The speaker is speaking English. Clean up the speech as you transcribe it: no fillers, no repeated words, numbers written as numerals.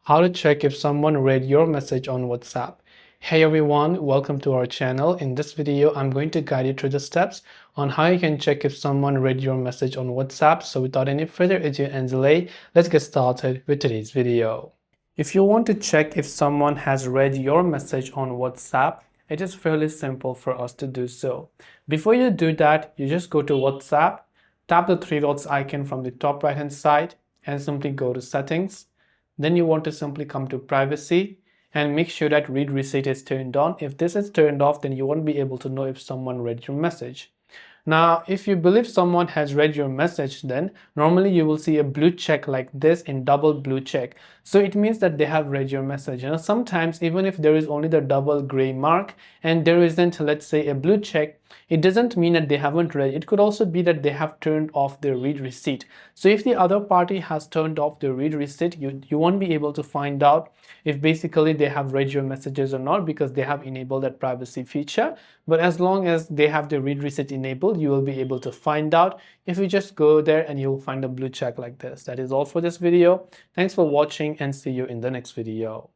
How to check if someone read your message on WhatsApp. Hey everyone, welcome to our channel. In this video, I'm going to guide you through the steps on how you can check if someone read your message on WhatsApp. So without any further ado and delay, let's get started with today's video. If you want to check if someone has read your message on WhatsApp, it is fairly simple for us to do so. Before you do that, you just go to WhatsApp, tap the three dots icon from the top right hand side and simply go to settings. Then you want to simply come to privacy and make sure that read receipt is turned on. If this is turned off, then you won't be able to know if someone read your message. Now, if you believe someone has read your message, then normally you will see a blue check like this in double blue check. So it means that they have read your message. Sometimes even if there is only the double gray mark and there isn't, let's say, a blue check, it doesn't mean that they haven't read. It could also be that they have turned off their read receipt. So if the other party has turned off the read receipt, you won't be able to find out if basically they have read your messages or not, because they have enabled that privacy feature. But as long as they have the read receipt enabled, you will be able to find out if you just go there and you'll find a blue check like this. That is all for this video. Thanks for watching and see you in the next video.